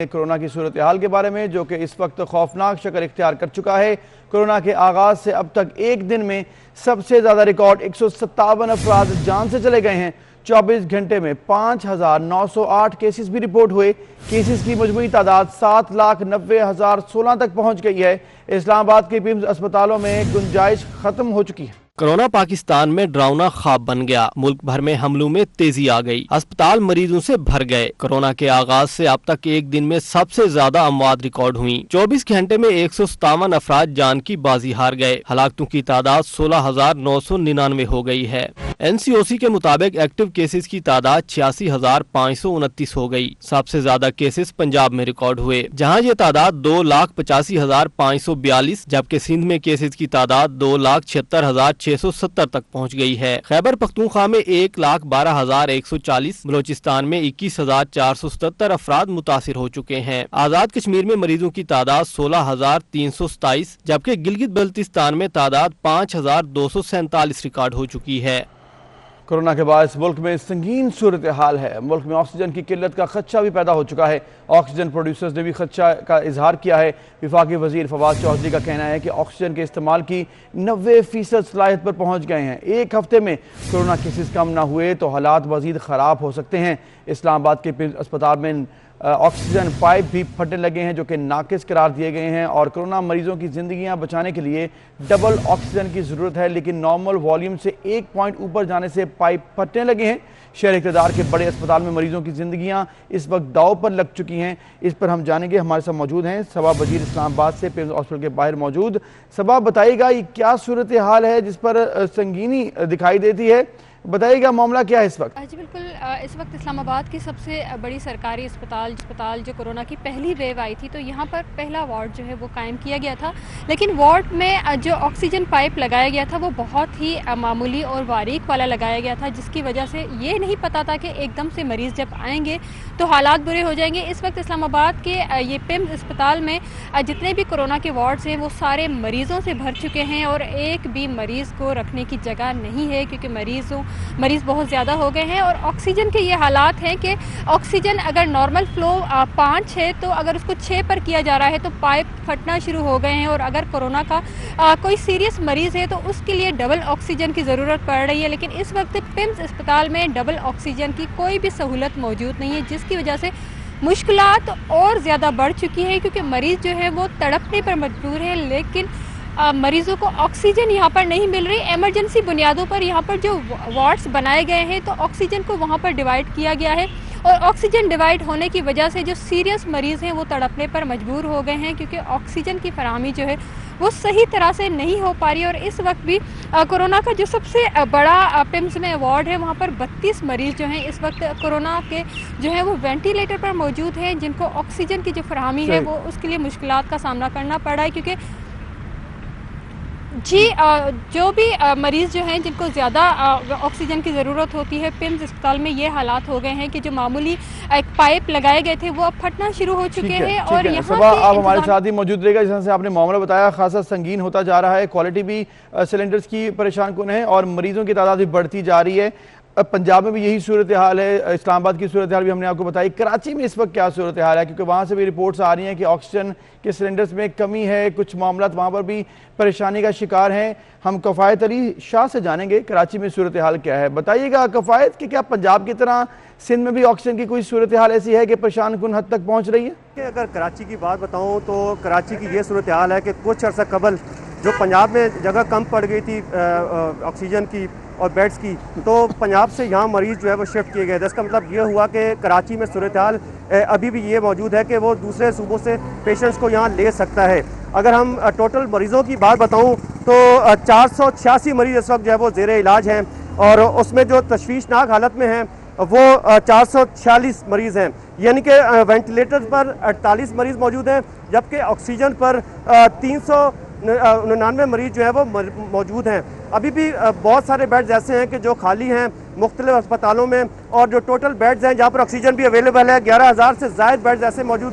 Corona کی صورتحال کے بارے میں جو کہ اس وقت خوفناک شکل اختیار کر چکا ہے۔ کورونا کے آغاز سے اب تک ایک دن میں سب سے زیادہ ریکارڈ 157 افراد جان سے چلے گئے ہیں۔ 24 گھنٹے میں 5,908 کیسز بھی رپورٹ ہوئے۔ کیسز کی مجموعی تعداد 7,90,016 تک پہنچ گئی ہے۔ اسلام آباد کے پیمز اسپتالوں میں گنجائش ختم ہو چکی ہے۔ کورونا پاکستان میں ڈراؤنا خواب بن گیا۔ ملک بھر میں حملوں میں تیزی آ گئی۔ اسپتال مریضوں سے بھر گئے۔ کورونا کے آغاز سے اب تک ایک دن میں سب سے زیادہ اموات ریکارڈ ہوئیں۔ 24 گھنٹے میں 157 افراد جان کی بازی ہار گئے۔ ہلاکتوں کی تعداد 16,999 ہو گئی ہے۔ NCOC کے مطابق ایکٹیو کیسز کی تعداد 86,529 ہو گئی۔ سب سے زیادہ کیسز پنجاب میں ریکارڈ ہوئے، جہاں یہ تعداد 2,85,542، جبکہ سندھ میں کیسز کی تعداد 2,76,670 تک پہنچ گئی ہے۔ خیبر پختونخوا میں 1,12,140، بلوچستان میں 21,477 افراد متاثر ہو چکے ہیں۔ آزاد کشمیر میں مریضوں کی تعداد 16,327، جبکہ گلگت بلتستان میں تعداد 5,247 ریکارڈ ہو چکی ہے۔ کورونا کے باعث ملک میں سنگین صورتحال ہے۔ ملک میں آکسیجن کی قلت کا خدشہ بھی پیدا ہو چکا ہے۔ آکسیجن پروڈیوسرز نے بھی خدشہ کا اظہار کیا ہے۔ وفاقی وزیر فواد چودھری کا کہنا ہے کہ آکسیجن کے استعمال کی 90% صلاحیت پر پہنچ گئے ہیں۔ ایک ہفتے میں کورونا کیسز کم نہ ہوئے تو حالات مزید خراب ہو سکتے ہیں۔ اسلام آباد کے اسپتال میں آکسیجن پائپ بھی پھٹنے لگے ہیں جو کہ ناقص قرار دیے گئے ہیں، اور کورونا مریضوں کی زندگیاں بچانے کے لیے ڈبل آکسیجن کی ضرورت ہے، لیکن نارمل والیوم سے ایک پوائنٹ اوپر جانے سے پائپ پھٹنے لگے ہیں۔ شہر اقتدار کے بڑے اسپتال میں مریضوں کی زندگیاں اس وقت داؤ پر لگ چکی ہیں۔ اس پر ہم جانیں گے، ہمارے ساتھ موجود ہیں صبا وزیر اسلام آباد سے پیمز ہاسپٹل کے باہر موجود۔ صبا بتائیے گا یہ کیا صورتحال ہے جس پر سنگینی دکھائی دیتی ہے؟ بتائیے گا معاملہ کیا ہے اس وقت؟ جی بالکل، اس وقت اسلام آباد کی سب سے بڑی سرکاری اسپتال جو کورونا کی پہلی ویو آئی تھی تو یہاں پر پہلا وارڈ جو ہے وہ قائم کیا گیا تھا، لیکن وارڈ میں جو آکسیجن پائپ لگایا گیا تھا وہ بہت ہی معمولی اور باریک والا لگایا گیا تھا، جس کی وجہ سے یہ نہیں پتا تھا کہ ایک دم سے مریض جب آئیں گے تو حالات برے ہو جائیں گے۔ اس وقت اسلام آباد کے یہ پیمز اسپتال میں جتنے بھی کورونا کے وارڈز ہیں وہ سارے مریضوں سے بھر چکے ہیں، اور ایک بھی مریض کو رکھنے کی جگہ نہیں ہے، کیونکہ مریض بہت زیادہ ہو گئے ہیں۔ اور آکسیجن کے یہ حالات ہیں کہ آکسیجن اگر نارمل فلو 5 ہے تو اگر اس کو 6 پر کیا جا رہا ہے تو پائپ پھٹنا شروع ہو گئے ہیں، اور اگر کورونا کا کوئی سیریس مریض ہے تو اس کے لیے ڈبل آکسیجن کی ضرورت پڑ رہی ہے، لیکن اس وقت پیمز اسپتال میں ڈبل آکسیجن کی کوئی بھی سہولت موجود نہیں ہے، جس کی وجہ سے مشکلات اور زیادہ بڑھ چکی ہیں، کیونکہ مریض جو ہے وہ تڑپنے پر مجبور ہے، لیکن مریضوں کو آکسیجن یہاں پر نہیں مل رہی۔ ایمرجنسی بنیادوں پر یہاں پر جو وارڈز بنائے گئے ہیں تو آکسیجن کو وہاں پر ڈیوائیڈ کیا گیا ہے، اور آکسیجن ڈیوائیڈ ہونے کی وجہ سے جو سیریس مریض ہیں وہ تڑپنے پر مجبور ہو گئے ہیں، کیونکہ آکسیجن کی فراہمی جو ہے وہ صحیح طرح سے نہیں ہو پا رہی ہے۔ اور اس وقت بھی کورونا کا جو سب سے بڑا پیمز میں وارڈ ہے وہاں پر 32 مریض جو ہیں اس وقت کورونا کے جو ہے وہ وینٹیلیٹر پر موجود ہیں، جن کو آکسیجن کی جو فراہمی ہے وہ اس کے لیے مشکلات کا سامنا کرنا پڑ رہا ہے، کیونکہ جو بھی مریض جو ہیں جن کو زیادہ آکسیجن کی ضرورت ہوتی ہے، پیمز اسپتال میں یہ حالات ہو گئے ہیں کہ جو معمولی ایک پائپ لگائے گئے تھے وہ اب پھٹنا شروع ہو چکے ہیں۔ اور یہاں صبا آپ ہمارے ساتھ ہی موجود رہے گا، جس سے آپ نے معاملہ بتایا خاصا سنگین ہوتا جا رہا ہے، کوالٹی بھی سلنڈرز کی پریشان کن ہے اور مریضوں کی تعداد بھی بڑھتی جا رہی ہے۔ پنجاب میں بھی یہی صورتحال ہے، اسلام آباد کی صورتحال بھی ہم نے آپ کو بتائی۔ کراچی میں اس وقت کیا صورتحال ہے؟ کیونکہ وہاں سے بھی رپورٹس آ رہی ہیں کہ آکسیجن کے سلنڈرز میں کمی ہے، کچھ معاملات وہاں پر بھی پریشانی کا شکار ہیں۔ ہم کفایت علی شاہ سے جانیں گے کراچی میں صورتحال کیا ہے۔ بتائیے گا کفایت کہ کیا پنجاب کی طرح سندھ میں بھی آکسیجن کی کوئی صورتحال ایسی ہے کہ پریشان کن حد تک پہنچ رہی ہے؟ اگر کراچی کی بات بتاؤں تو کراچی کی یہ صورتحال ہے کہ کچھ عرصہ قبل جو پنجاب میں جگہ کم پڑ گئی تھی آکسیجن کی اور بیڈز کی، تو پنجاب سے یہاں مریض جو ہے وہ شفٹ کیے گئے تھے۔ اس کا مطلب یہ ہوا کہ کراچی میں صورتحال ابھی بھی یہ موجود ہے کہ وہ دوسرے صوبوں سے پیشنٹس کو یہاں لے سکتا ہے۔ اگر ہم ٹوٹل مریضوں کی بات بتاؤں تو 486 مریض اس وقت جو ہے وہ زیر علاج ہیں، اور اس میں جو تشویشناک حالت میں ہیں وہ 446 مریض ہیں، یعنی کہ وینٹیلیٹر پر 48 مریض موجود ہیں، جبکہ آکسیجن پر 399 مریض جو ہے وہ موجود ہیں۔ ابھی بھی بہت سارے بیڈز ایسے ہیں کہ جو خالی ہیں مختلف اسپتالوں میں، اور جو ٹوٹل بیڈز ہیں جہاں پر آکسیجن بھی اویلیبل ہے 11,000 سے زائد بیڈز ایسے موجود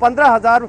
15,000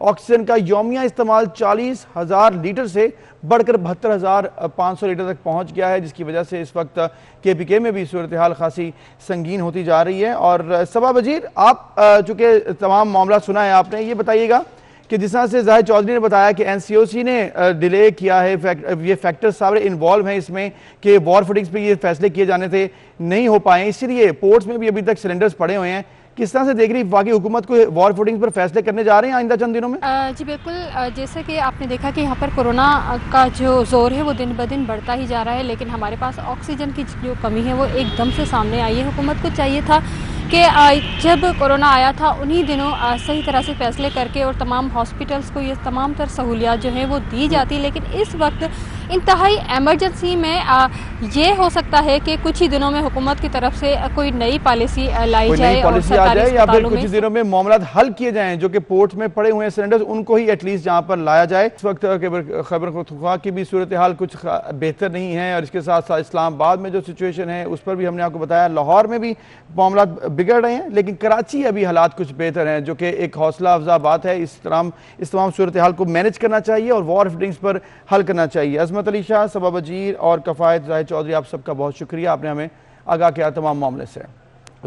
آکسیجن کا یومیہ استعمال 40,000 لیٹر سے بڑھ کر 72,500 لیٹر تک پہنچ گیا ہے، جس کی وجہ سے اس وقت KPK میں بھی صورتحال خاصی سنگین ہوتی جا رہی ہے. اور صبا وزیر، آپ چونکہ تمام معاملات سنا ہے آپ نے، یہ بتائیے گا کہ جس طرح سے زاہد چودھری نے بتایا کہ NCOC نے ڈیلے کیا ہے، یہ فیکٹر سارے انوالو ہیں اس میں کہ وار فوڈنگز پہ یہ فیصلے کیے جانے تھے، نہیں ہو پائے، اسی لیے پورٹس میں بھی ابھی تک سلنڈرز پڑے ہوئے ہیں. کس طرح سے دیکھ رہی وفاقی حکومت کو وار فوڈنگز پر فیصلے کرنے جا رہے ہیں آئندہ چند دنوں میں؟ جی بالکل، جیسا کہ آپ نے دیکھا کہ یہاں پر کورونا کا جو زور ہے وہ دن بدن بڑھتا ہی جا رہا ہے، لیکن ہمارے پاس آکسیجن کی جو کمی ہے وہ ایک دم سے سامنے آئی ہے. حکومت کو چاہیے تھا کہ جب کورونا آیا تھا انہی دنوں صحیح طرح سے فیصلے کر کے اور تمام ہاسپٹلس کو یہ تمام تر سہولیات جو ہیں وہ دی جاتی، لیکن اس وقت انتہائی ایمرجنسی میں یہ ہو سکتا ہے کہ کچھ ہی دنوں میں حکومت کی طرف سے کوئی نئی پالیسی لائی جائے اور سرکاری یا پھر اسپتالوں کچھ دنوں میں معاملات حل کیے جائیں جو کہ پورٹ میں پڑے ہوئے ہیں سلنڈرز، ان کو ہی ایٹ لیسٹ جہاں پر لایا جائے. اس وقت خیبر پختونخوا کی بھی صورتحال کچھ بہتر نہیں ہے، اور اس کے ساتھ ساتھ اسلام آباد میں جو سچویشن ہے اس پر بھی ہم نے آپ کو بتایا. لاہور میں بھی معاملات بگڑ رہے ہیں، لیکن کراچی ابھی حالات کچھ بہتر ہیں، جو کہ ایک حوصلہ افزا بات ہے. اس تمام صورتحال کو مینج کرنا چاہیے اور وار فوڈنگز پر حل کرنا چاہیے. عظمت علی شاہ، صبا وزیر اور کفایت زاہد چودھری، آپ سب کا بہت شکریہ، آپ نے ہمیں آگاہ کیا تمام معاملے سے.